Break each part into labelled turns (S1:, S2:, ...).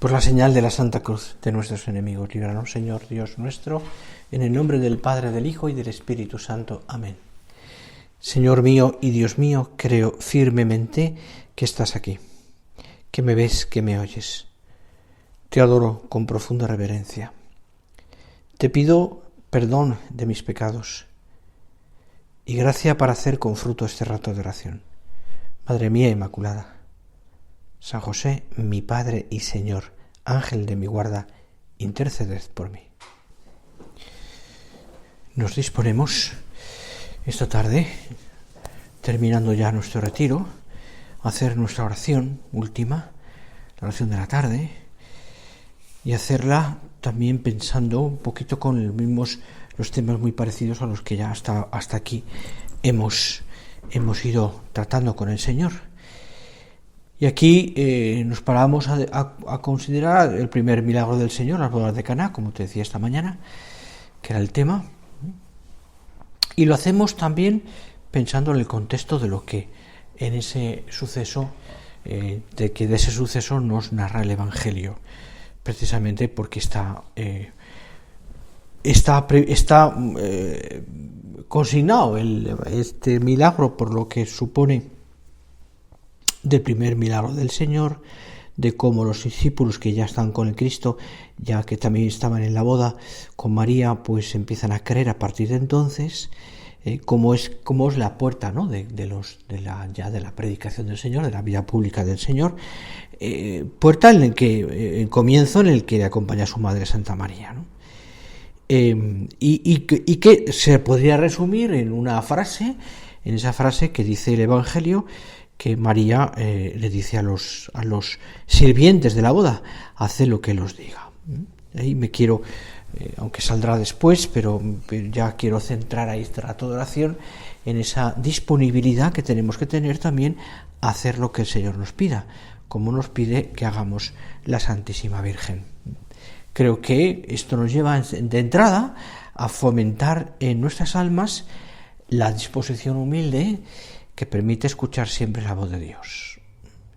S1: Por la señal de la Santa Cruz de nuestros enemigos, líbranos, Señor Dios nuestro, en el nombre del Padre, del Hijo y del Espíritu Santo. Amén. Señor mío y Dios mío, creo firmemente que estás aquí, que me ves, que me oyes. Te adoro con profunda reverencia. Te pido perdón de mis pecados y gracia para hacer con fruto este rato de oración. Madre mía Inmaculada, San José, mi Padre y Señor, Ángel de mi guarda, interceded por mí. Nos disponemos esta tarde, terminando ya nuestro retiro, a hacer nuestra oración última, la oración de la tarde, y hacerla también pensando un poquito con los temas muy parecidos a los que ya hasta aquí hemos ido tratando con el Señor. Y aquí nos paramos a considerar el primer milagro del Señor, las bodas de Caná, como te decía esta mañana, que era el tema. Y lo hacemos también pensando en el contexto de lo que en ese suceso, de ese suceso nos narra el Evangelio, precisamente porque está consignado este milagro por lo que supone del primer milagro del Señor, de cómo los discípulos que ya están con el Cristo, ya que también estaban en la boda con María, pues empiezan a creer a partir de entonces, cómo es la puerta, ¿no?, de la predicación del Señor, de la vida pública del Señor, puerta en el que el comienzo en el que le acompaña a su madre Santa María, ¿no? Y que se podría resumir en una frase, en esa frase que dice el Evangelio, que María le dice a los sirvientes de la boda: haced lo que él os diga. Ahí me quiero, aunque saldrá después, pero ya quiero centrar ahí este rato de oración en esa disponibilidad que tenemos que tener también a hacer lo que el Señor nos pida, como nos pide que hagamos la Santísima Virgen. Creo que esto nos lleva de entrada a fomentar en nuestras almas la disposición humilde que permite escuchar siempre la voz de Dios.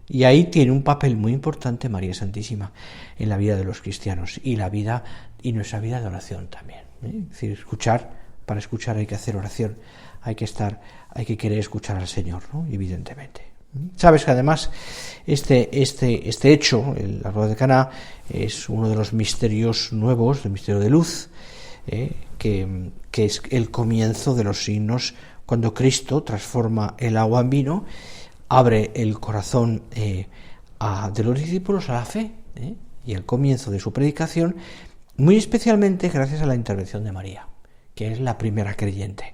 S1: Y ahí tiene un papel muy importante María Santísima en la vida de los cristianos y nuestra vida de oración también. Es decir, para escuchar hay que hacer oración, hay que querer escuchar al Señor, ¿no?, evidentemente. Sabes que además este hecho, la boda de Caná, es uno de los misterios nuevos, el misterio de luz, que es el comienzo de los signos cuando Cristo transforma el agua en vino, abre el corazón de los discípulos a la fe, y el comienzo de su predicación, muy especialmente gracias a la intervención de María, que es la primera creyente.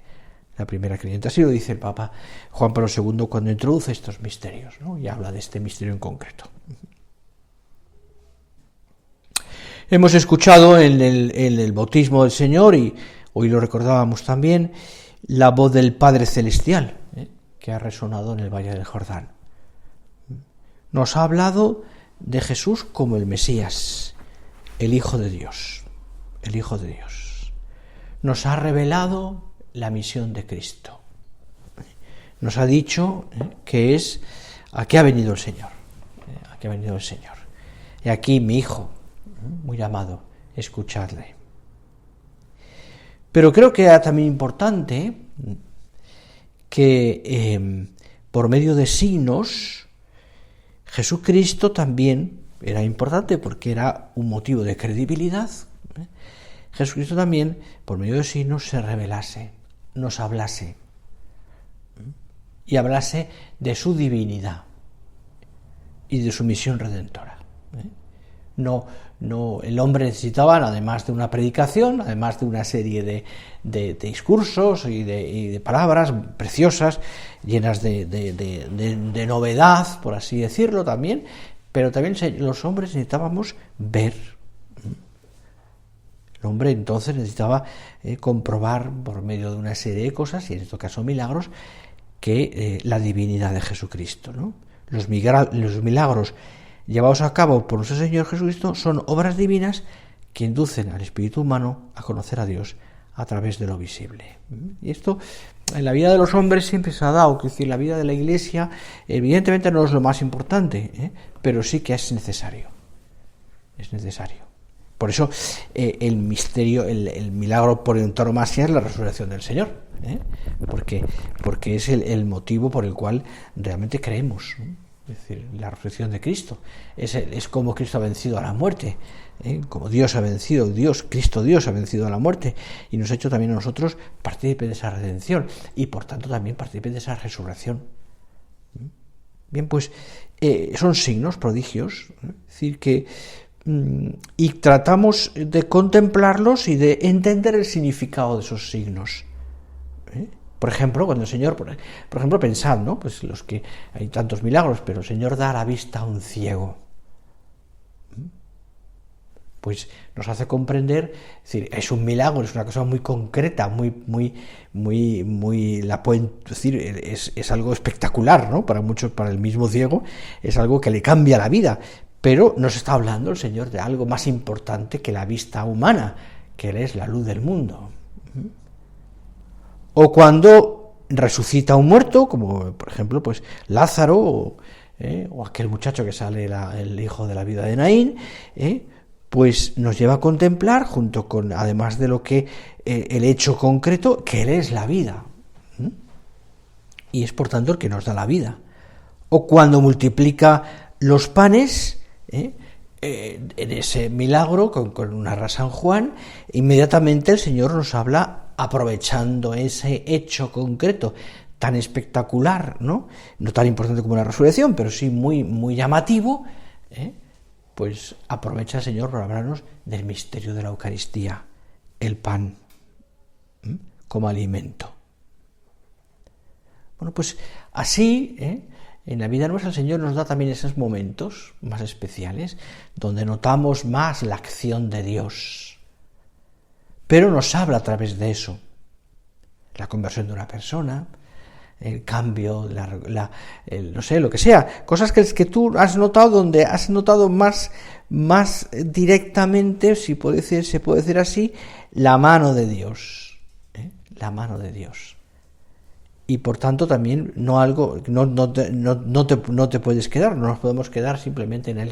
S1: La primera creyente. Así lo dice el Papa Juan Pablo II cuando introduce estos misterios, ¿no?, y habla de este misterio en concreto. Hemos escuchado en el bautismo del Señor, y hoy lo recordábamos también, la voz del Padre Celestial, que ha resonado en el Valle del Jordán. Nos ha hablado de Jesús como el Mesías, el Hijo de Dios, el Hijo de Dios. Nos ha revelado la misión de Cristo. Nos ha dicho que es a qué ha venido el Señor, a qué ha venido el Señor. Y aquí mi Hijo, muy amado, escuchadle. Pero creo que era también importante que por medio de signos, Jesucristo también era importante porque era un motivo de credibilidad. Jesucristo también, por medio de signos, se revelase, nos hablase, y hablase de su divinidad y de su misión redentora. No, el hombre necesitaba, además de una predicación, además de una serie de discursos y de palabras preciosas, llenas de novedad, por así decirlo también, pero también los hombres necesitábamos ver. El hombre entonces necesitaba comprobar por medio de una serie de cosas, y en este caso milagros, que la divinidad de Jesucristo, ¿no? Los milagros llevados a cabo por nuestro Señor Jesucristo son obras divinas que inducen al espíritu humano a conocer a Dios a través de lo visible. Y esto en la vida de los hombres siempre se ha dado, es decir, la vida de la Iglesia evidentemente no es lo más importante, pero sí que es necesario. es necesario. Por eso el misterio, el milagro por antonomasia es la resurrección del Señor, porque es el motivo por el cual realmente creemos, ¿no? Es decir, la resurrección de Cristo es como Cristo ha vencido a la muerte, como Dios ha vencido, Cristo Dios ha vencido a la muerte y nos ha hecho también a nosotros partícipes de esa redención y por tanto también partícipes de esa resurrección. Bien, pues son signos, prodigios, ¿no? Es decir, que y tratamos de contemplarlos y de entender el significado de esos signos. Por ejemplo, cuando el Señor, por ejemplo, pensad, ¿no? Pues los que hay tantos milagros, pero el Señor da la vista a un ciego. Pues nos hace comprender, es decir, es un milagro, es una cosa muy concreta, muy, la pueden decir, es algo espectacular, ¿no? Para muchos, para el mismo ciego, es algo que le cambia la vida. Pero nos está hablando el Señor de algo más importante que la vista humana, que Él es la luz del mundo. O cuando resucita a un muerto, como por ejemplo pues Lázaro, o aquel muchacho que sale el hijo de la viuda de Naín, pues nos lleva a contemplar, junto con, además de lo que el hecho concreto, que Él es la vida. Y es por tanto el que nos da la vida. O cuando multiplica los panes, en ese milagro, con narra San Juan, inmediatamente el Señor nos habla, aprovechando ese hecho concreto tan espectacular, no tan importante como la resurrección, pero sí muy llamativo, pues aprovecha el Señor para hablarnos del misterio de la Eucaristía, el pan como alimento. Bueno, pues así, en la vida nuestra el Señor nos da también esos momentos más especiales, donde notamos más la acción de Dios. Pero nos habla a través de eso. La conversión de una persona, el cambio, no sé, lo que sea. Cosas que tú has notado, donde has notado más directamente, se puede decir así, la mano de Dios. La mano de Dios. Y por tanto también no te puedes quedar, no nos podemos quedar simplemente en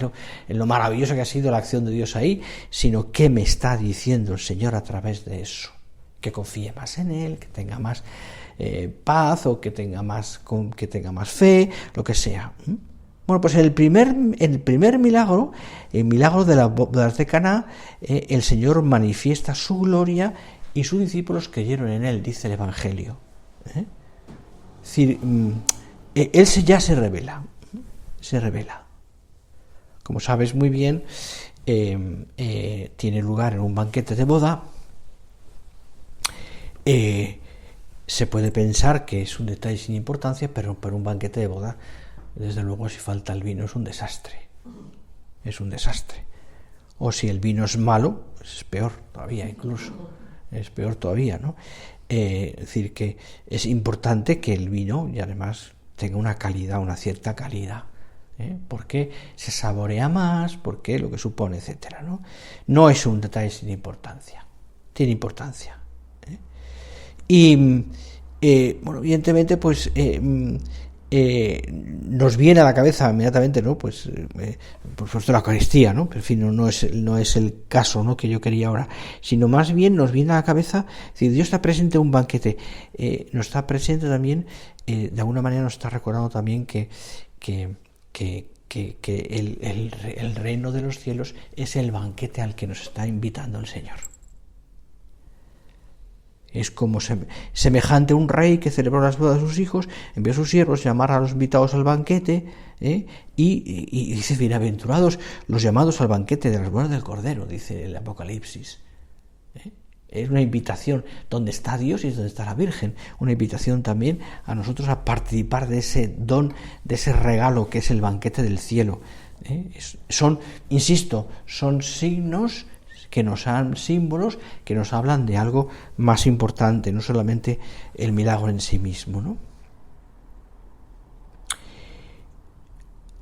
S1: lo maravilloso que ha sido la acción de Dios ahí, sino qué me está diciendo el Señor a través de eso. Que confíe más en Él, que tenga más paz, o que tenga más fe, lo que sea. Bueno, pues el primer milagro, el milagro de las bodas de Caná, el Señor manifiesta su gloria y sus discípulos creyeron en Él, dice el Evangelio. Es decir, Él ya se revela. Como sabes muy bien, tiene lugar en un banquete de boda. Se puede pensar que es un detalle sin importancia, pero para un banquete de boda, desde luego, si falta el vino es un desastre. O si el vino es malo, pues es peor todavía, incluso. Es peor todavía, ¿no? Es decir, que es importante que el vino, y además, tenga una calidad, una cierta calidad, porque se saborea más, porque lo que supone, etcétera, ¿no? No es un detalle sin importancia, tiene importancia. Y, bueno, evidentemente, pues, nos viene a la cabeza inmediatamente, ¿no? Pues, por supuesto, la Eucaristía, ¿no? Pero en fin, no es el caso, ¿no?, que yo quería ahora, sino más bien nos viene a la cabeza, es decir, Dios está presente en un banquete, nos está presente también, de alguna manera nos está recordando también que el reino de los cielos es el banquete al que nos está invitando el Señor. Es como semejante a un rey que celebró las bodas de sus hijos, envió a sus siervos a llamar a los invitados al banquete, y dice, bienaventurados los llamados al banquete de las bodas del Cordero, dice el Apocalipsis. Es una invitación donde está Dios y donde está la Virgen, una invitación también a nosotros a participar de ese don, de ese regalo que es el banquete del cielo. Son signos símbolos que nos hablan de algo más importante, no solamente el milagro en sí mismo, ¿no?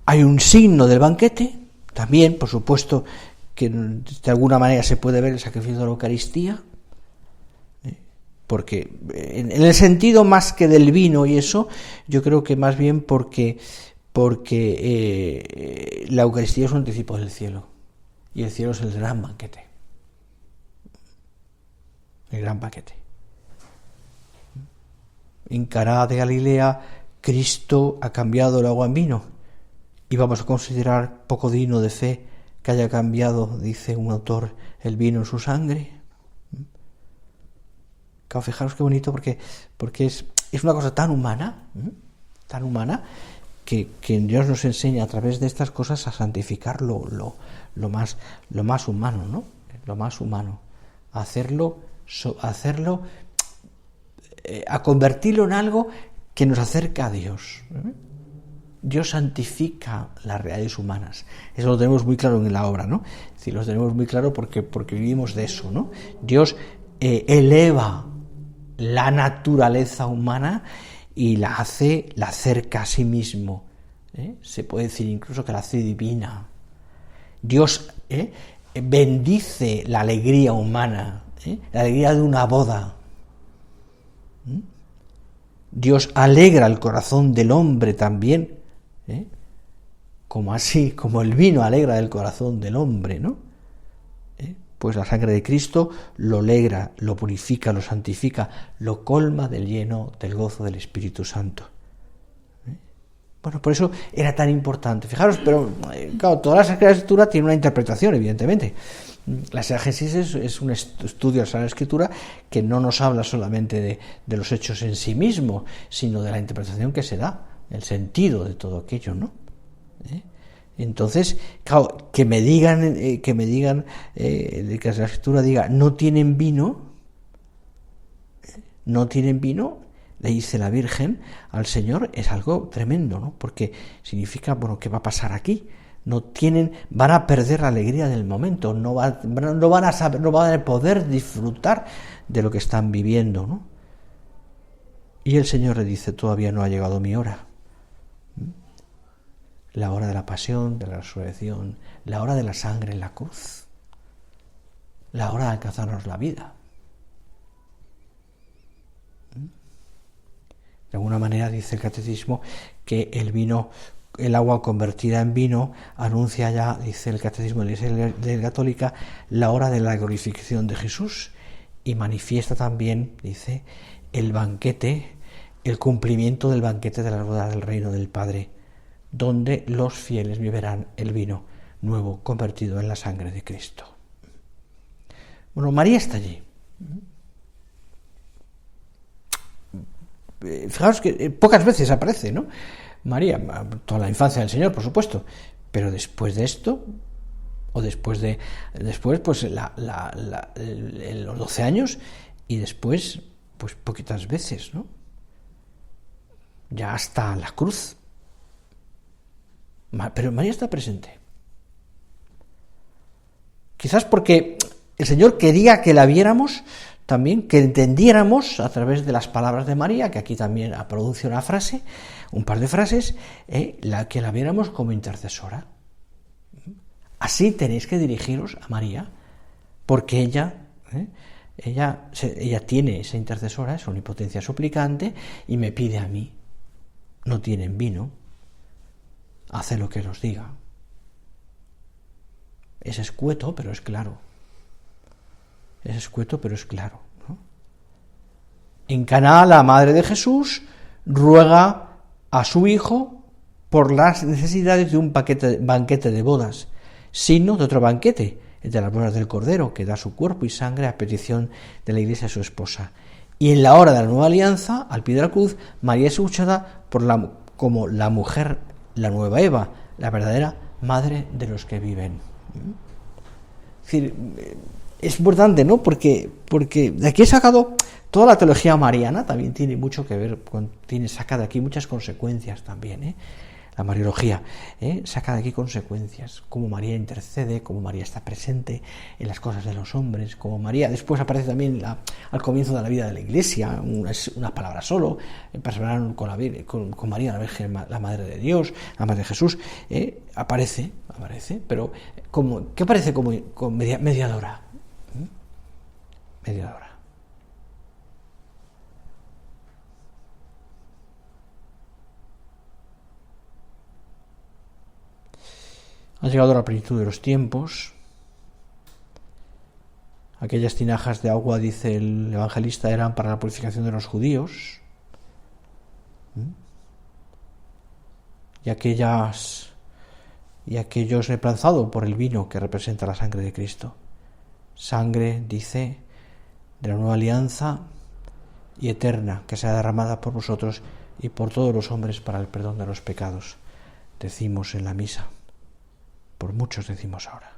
S1: Hay un signo del banquete, también, por supuesto, que de alguna manera se puede ver el sacrificio de la Eucaristía, porque en el sentido más que del vino y eso, yo creo que más bien porque la Eucaristía es un anticipo del cielo. y el cielo es el gran banquete. El gran banquete. En Caná de Galilea, Cristo ha cambiado el agua en vino. Y vamos a considerar poco digno de fe que haya cambiado, dice un autor, el vino en su sangre. Claro, fijaros qué bonito, porque es una cosa tan humana, que Dios nos enseña a través de estas cosas a santificar lo más humano, ¿no? Lo más humano. A hacerlo, a convertirlo en algo que nos acerca a Dios. Dios santifica las realidades humanas. Eso lo tenemos muy claro en la obra, ¿no? Es decir, lo tenemos muy claro porque vivimos de eso, ¿no? Dios eleva la naturaleza humana y la acerca a sí mismo. Se puede decir incluso que la hace divina. Dios bendice la alegría humana, la alegría de una boda. Dios alegra el corazón del hombre también, como el vino alegra el corazón del hombre, ¿no? Pues la sangre de Cristo lo alegra, lo purifica, lo santifica, lo colma del lleno del gozo del Espíritu Santo. Bueno, por eso era tan importante. Fijaros, pero claro, toda la Sagrada Escritura tiene una interpretación, evidentemente. La exégesis es un estudio de la Sagrada Escritura que no nos habla solamente de los hechos en sí mismos, sino de la interpretación que se da, el sentido de todo aquello, ¿no? Entonces, claro, que me digan que la Escritura diga no tienen vino, le dice la Virgen al Señor, es algo tremendo, ¿no? Porque significa, bueno, ¿qué va a pasar aquí? Van a perder la alegría del momento, no van a poder disfrutar de lo que están viviendo, ¿no? Y el Señor le dice, todavía no ha llegado mi hora. La hora de la pasión, de la resurrección, la hora de la sangre en la cruz, la hora de alcanzarnos la vida. De alguna manera dice el catecismo que el agua convertida en vino anuncia ya, dice el catecismo de la Iglesia Católica, la hora de la glorificación de Jesús y manifiesta también, dice, el cumplimiento del banquete de la boda del reino del Padre, donde los fieles beberán el vino nuevo convertido en la sangre de Cristo. Bueno, María está allí. Fijaos que pocas veces aparece, ¿no? María, toda la infancia del Señor, por supuesto, pero después de esto, o después pues los 12 años, y después, pues poquitas veces, ¿no? Ya hasta la cruz. Pero María está presente. Quizás porque el Señor quería que la viéramos también, que entendiéramos a través de las palabras de María, que aquí también produce un par de frases, que la viéramos como intercesora. Así tenéis que dirigiros a María, porque ella tiene esa intercesora, es omnipotencia suplicante, y me pide a mí. No tienen vino, hace lo que os diga. Es escueto, pero es claro. ¿No? En Caná, la madre de Jesús ruega a su hijo por las necesidades de un banquete de bodas, signo de otro banquete, el de las bodas del Cordero, que da su cuerpo y sangre a petición de la Iglesia a su esposa. Y en la hora de la nueva alianza, al pie de la cruz, María es escuchada como la mujer, la nueva Eva, la verdadera madre de los que viven. Es decir, es importante, ¿no? Porque de aquí he sacado toda la teología mariana, también tiene mucho que ver, saca de aquí muchas consecuencias también, La mariología saca de aquí consecuencias, cómo María intercede, cómo María está presente en las cosas de los hombres, cómo María después aparece también al comienzo de la vida de la Iglesia, una palabra solo, personal con María, la Virgen, la Madre de Dios, la Madre de Jesús, aparece, pero ¿qué aparece como mediadora? Mediadora. Ha llegado la plenitud de los tiempos, Aquellas tinajas de agua, dice el evangelista, eran para la purificación de los judíos. Y aquellos reemplazados por el vino que representa la sangre de Cristo. Sangre, dice, de la nueva alianza y eterna, que será derramada por vosotros y por todos los hombres para el perdón de los pecados. Decimos en la misa, por muchos decimos ahora.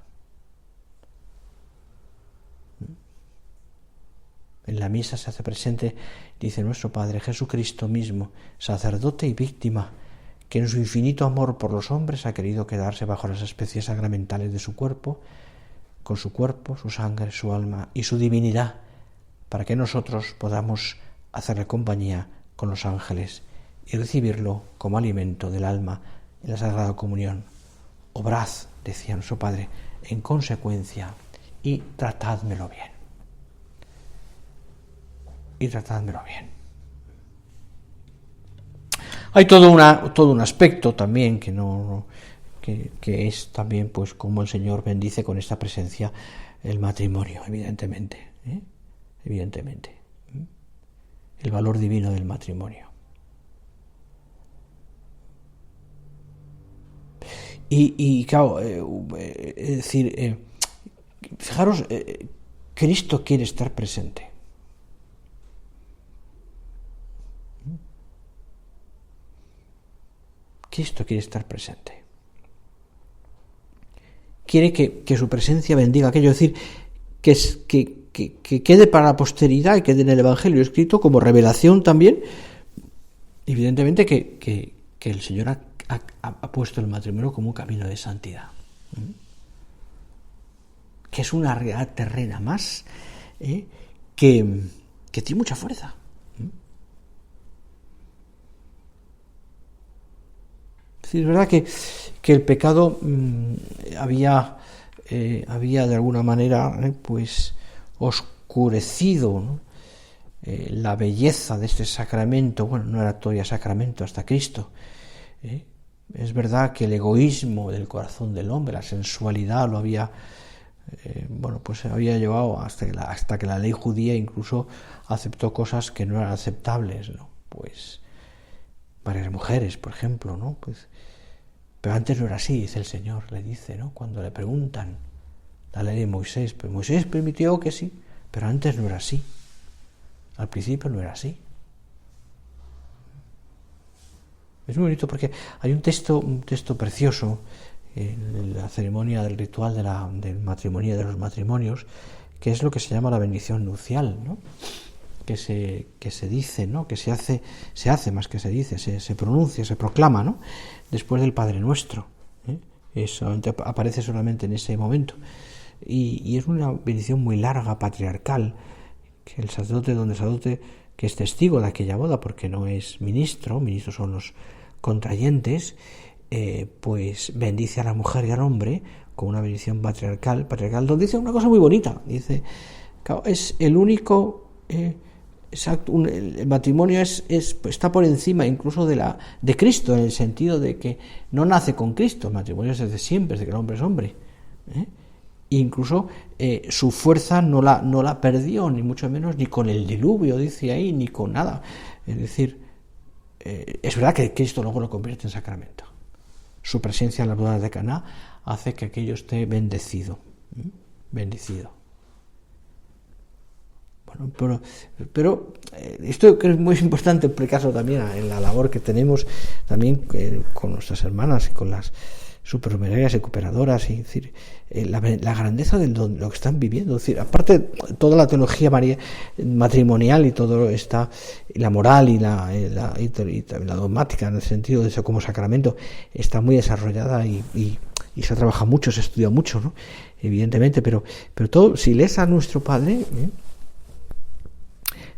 S1: En la misa se hace presente, dice nuestro Padre, Jesucristo mismo, sacerdote y víctima, que en su infinito amor por los hombres ha querido quedarse bajo las especies sacramentales de su cuerpo, con su cuerpo, su sangre, su alma y su divinidad, para que nosotros podamos hacerle compañía con los ángeles y recibirlo como alimento del alma en la Sagrada Comunión. Obrad, decía nuestro Padre, en consecuencia y tratádmelo bien. Y tratádmelo bien. Hay todo un aspecto también que es también pues como el Señor bendice con esta presencia el matrimonio, evidentemente, evidentemente, el valor divino del matrimonio. Y claro, es decir, fijaros, Cristo quiere estar presente. Cristo quiere estar presente. Quiere que su presencia bendiga aquello, es decir, que quede para la posteridad y quede en el Evangelio escrito como revelación también, evidentemente que el Señor ha puesto el matrimonio como un camino de santidad, que es una realidad terrena más, que tiene mucha fuerza. Es verdad que el pecado había de alguna manera pues oscurecido, ¿no? La belleza de este sacramento. Bueno, no era todavía sacramento hasta Cristo. Es verdad que el egoísmo del corazón del hombre, la sensualidad lo había pues se había llevado hasta que la ley judía incluso aceptó cosas que no eran aceptables, ¿no? Pues varias mujeres, por ejemplo, ¿no? Pues, pero antes no era así, dice el Señor, le dice, ¿no? Cuando le preguntan la ley de Moisés, pues Moisés permitió que sí, pero antes no era así. Al principio no era así. Es muy bonito porque hay un texto precioso en la ceremonia del ritual del matrimonio, de los matrimonios, que es lo que se llama la bendición nupcial, ¿no? Que se dice, ¿no? Que se hace más que se dice, se pronuncia, se proclama, ¿no? Después del Padre Nuestro, aparece solamente en ese momento, y es una bendición muy larga, patriarcal, que el sacerdote que es testigo de aquella boda, porque no es ministros son los contrayentes, pues bendice a la mujer y al hombre con una bendición patriarcal, donde dice una cosa muy bonita, dice, claro, es el único exacto, el matrimonio está por encima incluso de Cristo, en el sentido de que no nace con Cristo. El matrimonio es desde siempre, desde que el hombre es hombre, incluso su fuerza no la perdió, ni mucho menos ni con el diluvio, dice ahí, ni con nada. Es decir, es verdad que Cristo luego lo convierte en sacramento. Su presencia en las bodas de Caná hace que aquello esté bendecido. Bueno, pero esto que es muy importante explicarlo también en la labor que tenemos también con nuestras hermanas y con las supernumerarias y cooperadoras, y decir, la grandeza de lo que están viviendo. Es decir, aparte toda la teología matrimonial y todo está, la moral y la dogmática en el sentido de eso como sacramento está muy desarrollada y se ha trabajado mucho, se ha estudiado mucho, ¿no? Evidentemente, pero todo, si lees a nuestro Padre,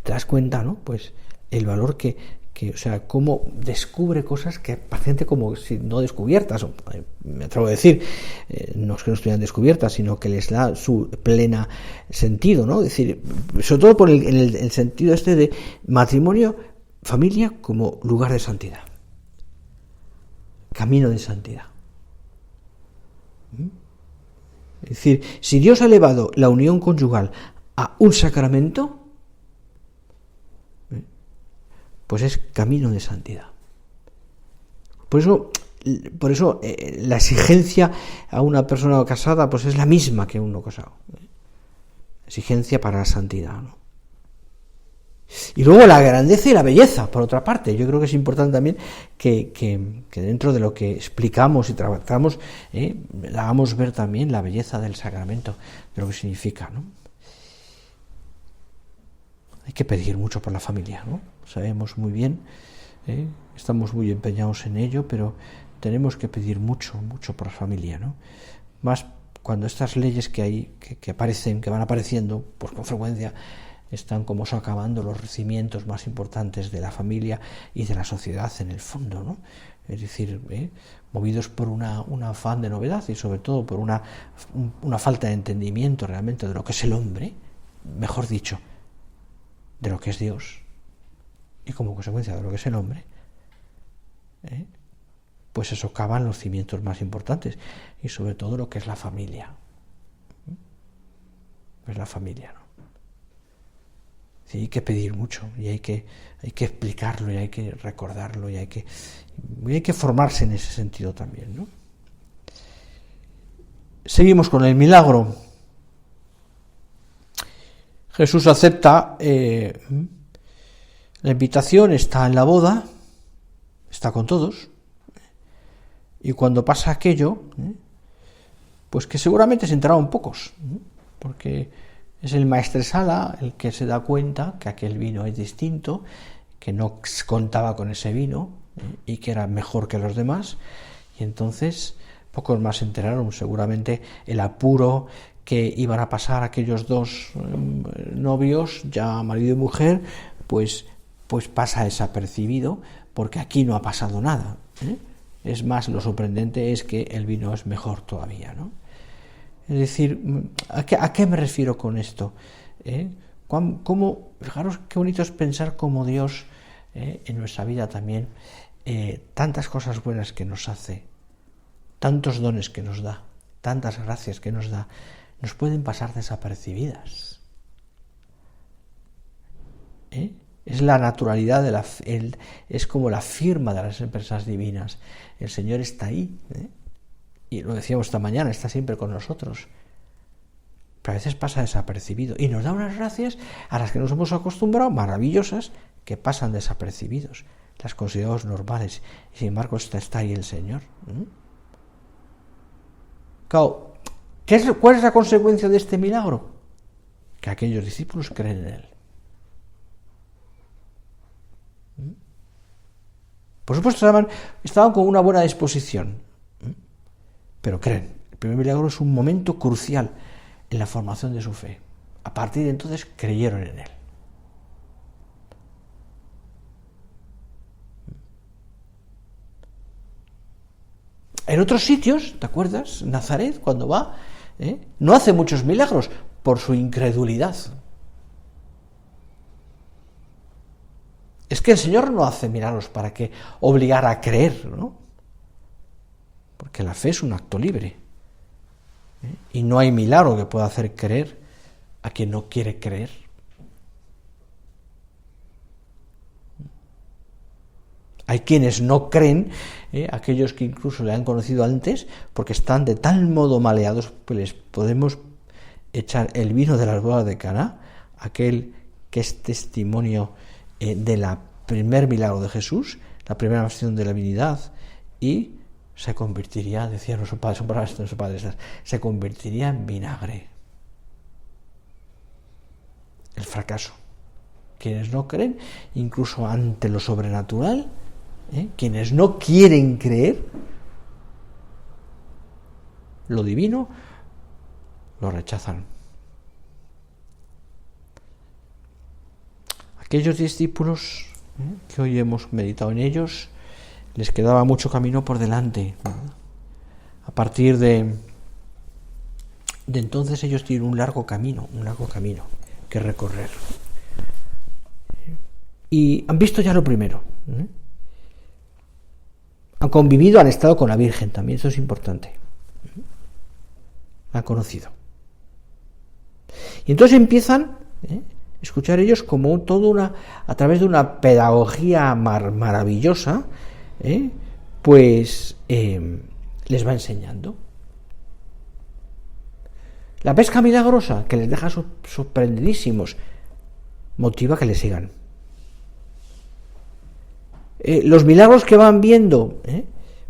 S1: te das cuenta, ¿no? Pues el valor que o sea, cómo descubre cosas que paciente como si no descubiertas, me atrevo a decir, no es que no estuvieran descubiertas, sino que les da su plena sentido, ¿no? Es decir, sobre todo por el sentido de matrimonio, familia como lugar de santidad, camino de santidad. Es decir, si Dios ha elevado la unión conyugal a un sacramento, pues es camino de santidad. Por eso la exigencia a una persona casada pues es la misma que a uno casado. Exigencia para la santidad, ¿no? Y luego la grandeza y la belleza, por otra parte. Yo creo que es importante también que dentro de lo que explicamos y tratamos, hagamos ver también la belleza del sacramento, de lo que significa, ¿no? Hay que pedir mucho por la familia, ¿no? Sabemos muy bien, estamos muy empeñados en ello, pero tenemos que pedir mucho por la familia, ¿no? Más cuando estas leyes que hay, que aparecen, que van apareciendo, pues con frecuencia están como socavando los cimientos más importantes de la familia y de la sociedad en el fondo, ¿no? Es decir, movidos por un afán de novedad y sobre todo por una falta de entendimiento realmente de lo que es el hombre, mejor dicho, de lo que es Dios, y como consecuencia de lo que es el hombre, pues se socavan los cimientos más importantes y sobre todo lo que es la familia. Es la familia, ¿no? Sí, hay que pedir mucho y hay que explicarlo y hay que recordarlo y hay que formarse en ese sentido también, ¿no? Seguimos con el milagro. Jesús acepta la invitación, está en la boda, está con todos, y cuando pasa aquello, pues que seguramente se enteraron pocos, porque es el maestresala el que se da cuenta que aquel vino es distinto, que no contaba con ese vino y que era mejor que los demás, y entonces pocos más se enteraron. Seguramente el apuro que iban a pasar aquellos dos novios, ya marido y mujer, pues pasa desapercibido, porque aquí no ha pasado nada, Es más, lo sorprendente es que el vino es mejor todavía, ¿no? Es decir, ¿a qué me refiero con esto? Fijaros qué bonito es pensar como Dios en nuestra vida también, tantas cosas buenas que nos hace, tantos dones que nos da, tantas gracias que nos da, nos pueden pasar desapercibidas. Es la naturalidad es como la firma de las empresas divinas. El Señor está ahí, y lo decíamos esta mañana, está siempre con nosotros, pero a veces pasa desapercibido y nos da unas gracias a las que nos hemos acostumbrado, maravillosas, que pasan desapercibidos, las consideramos normales, y sin embargo está ahí el Señor. Claro, ¿cuál es la consecuencia de este milagro? Que aquellos discípulos creen en Él. Por supuesto estaban con una buena disposición, pero creen. El primer milagro es un momento crucial en la formación de su fe. A partir de entonces creyeron en Él. En otros sitios, ¿te acuerdas? Nazaret, cuando va, no hace muchos milagros por su incredulidad. Es que el Señor no hace milagros para que obligar a creer, ¿no? Porque la fe es un acto libre. Y no hay milagro que pueda hacer creer a quien no quiere creer. Hay quienes no creen, aquellos que incluso le han conocido antes, porque están de tal modo maleados, pues les podemos echar el vino de las bodas de Caná, aquel que es testimonio de la primer milagro de Jesús, la primera manifestación de la divinidad, y se convertiría, decía nuestro padre, se convertiría en vinagre. El fracaso. Quienes no creen, incluso ante lo sobrenatural, quienes no quieren creer lo divino, lo rechazan. Aquellos discípulos que hoy hemos meditado en ellos, les quedaba mucho camino por delante, ¿verdad? A partir de entonces ellos tienen un largo camino que recorrer. Y han visto ya lo primero. Han convivido, han estado con la Virgen también, eso es importante. La han conocido. Y entonces empiezan escuchar ellos como a través de una pedagogía maravillosa, pues les va enseñando. La pesca milagrosa, que les deja sorprendidísimos, motiva que le sigan. Los milagros que van viendo,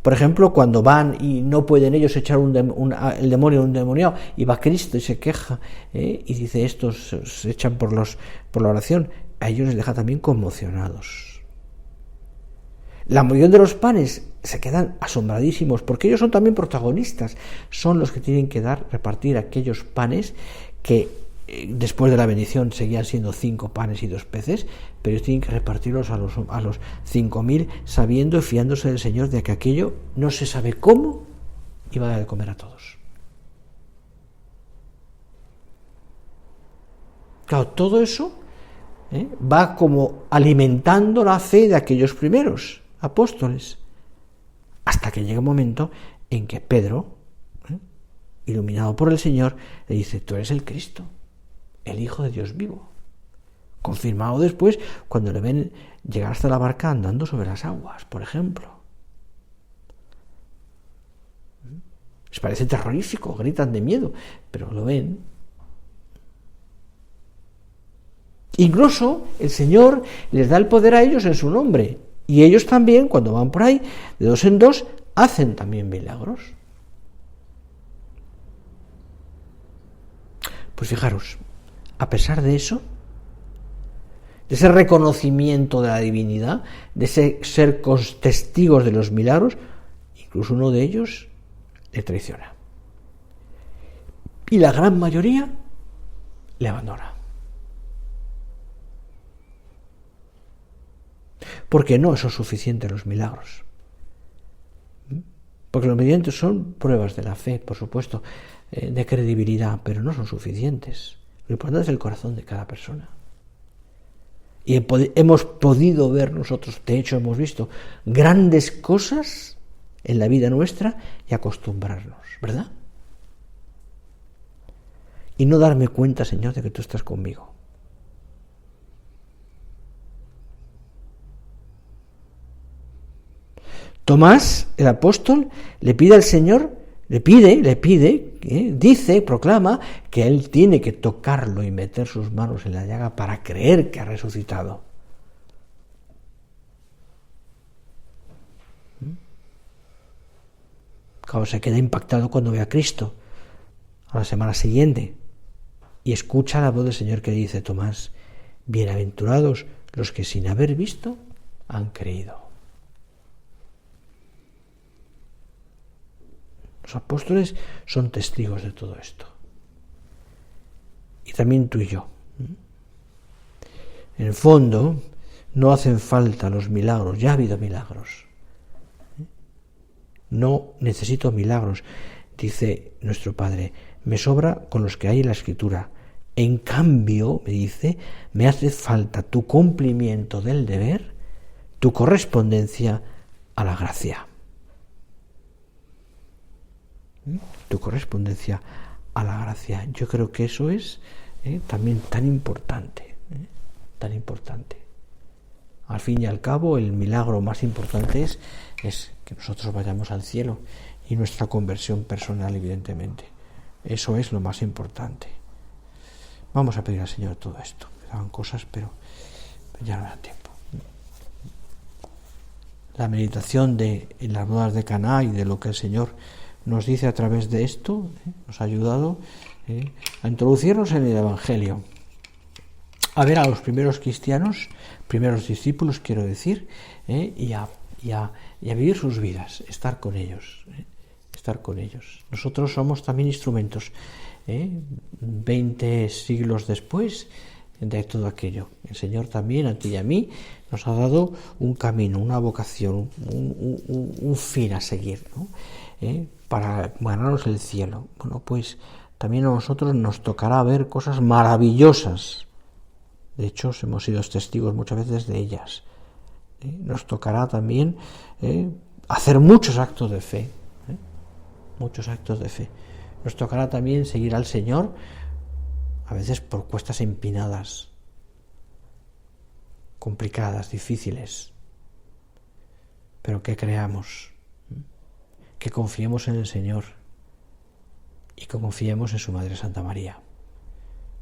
S1: por ejemplo, cuando van y no pueden ellos echar el demonio a un endemoniado, y va Cristo y se queja, y dice, estos se echan por la oración, a ellos les deja también conmocionados. La multitud de los panes se quedan asombradísimos, porque ellos son también protagonistas, son los que tienen que repartir aquellos panes que después de la bendición seguían siendo 5 panes y 2 peces, pero ellos tienen que repartirlos a los 5.000, sabiendo y fiándose del Señor de que aquello no se sabe cómo iba a dar de comer a todos. Claro, todo eso va como alimentando la fe de aquellos primeros apóstoles, hasta que llega un momento en que Pedro, iluminado por el Señor, le dice, tú eres el Cristo, el Hijo de Dios vivo. Confirmado después cuando le ven llegar hasta la barca andando sobre las aguas, por ejemplo. Les parece terrorífico, gritan de miedo, pero lo ven. Incluso el Señor les da el poder a ellos en su nombre, y ellos también, cuando van por ahí, de 2 en 2, hacen también milagros. Pues fijaros, a pesar de eso, de ese reconocimiento de la divinidad, de ese ser testigos de los milagros, incluso uno de ellos le traiciona. Y la gran mayoría le abandona. Porque no son suficientes los milagros. Porque los milagros son pruebas de la fe, por supuesto, de credibilidad, pero no son suficientes. Lo importante es el corazón de cada persona. Y hemos podido ver nosotros, de hecho hemos visto grandes cosas en la vida nuestra y acostumbrarnos, ¿verdad? Y no darme cuenta, Señor, de que tú estás conmigo. Tomás, el apóstol, le pide al Señor, dice, proclama que él tiene que tocarlo y meter sus manos en la llaga para creer que ha resucitado. Claro, se queda impactado cuando ve a Cristo a la semana siguiente y escucha la voz del Señor que dice, Tomás, bienaventurados los que sin haber visto han creído. Los apóstoles son testigos de todo esto. Y también tú y yo. En el fondo, no hacen falta los milagros. Ya ha habido milagros. No necesito milagros, dice nuestro Padre. Me sobra con los que hay en la Escritura. En cambio, me dice, me hace falta tu cumplimiento del deber, tu correspondencia a la gracia. Tu correspondencia a la gracia. Yo creo que eso es también tan importante, tan importante. Al fin y al cabo, el milagro más importante es que nosotros vayamos al cielo y nuestra conversión personal, evidentemente. Eso es lo más importante. Vamos a pedir al Señor todo esto. Me daban cosas, pero ya no me da tiempo. La meditación en las bodas de Caná y de lo que el Señor nos dice a través de esto, nos ha ayudado a introducirnos en el Evangelio, a ver a los primeros cristianos, primeros discípulos, quiero decir, y a vivir sus vidas, estar con ellos. Nosotros somos también instrumentos, 20 siglos después de todo aquello. El Señor también, a ti y a mí, nos ha dado un camino, una vocación, un fin a seguir, ¿no? Para ganarnos el cielo. Bueno, pues también a nosotros nos tocará ver cosas maravillosas. De hecho, hemos sido testigos muchas veces de ellas. Nos tocará también hacer muchos actos de fe. Muchos actos de fe. Nos tocará también seguir al Señor a veces por cuestas empinadas, complicadas, difíciles, pero que creamos, que confiemos en el Señor y que confiemos en su Madre Santa María,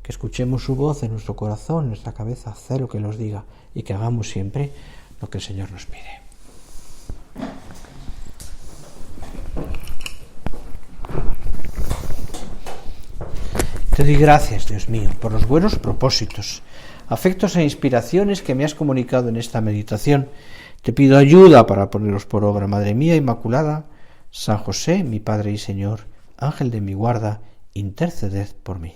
S1: que escuchemos su voz en nuestro corazón, en nuestra cabeza, hacer lo que nos diga y que hagamos siempre lo que el Señor nos pide. Te doy gracias, Dios mío, por los buenos propósitos, afectos e inspiraciones que me has comunicado en esta meditación. Te pido ayuda para ponerlos por obra, Madre mía Inmaculada. San José, mi Padre y Señor, Ángel de mi guarda, interceded por mí.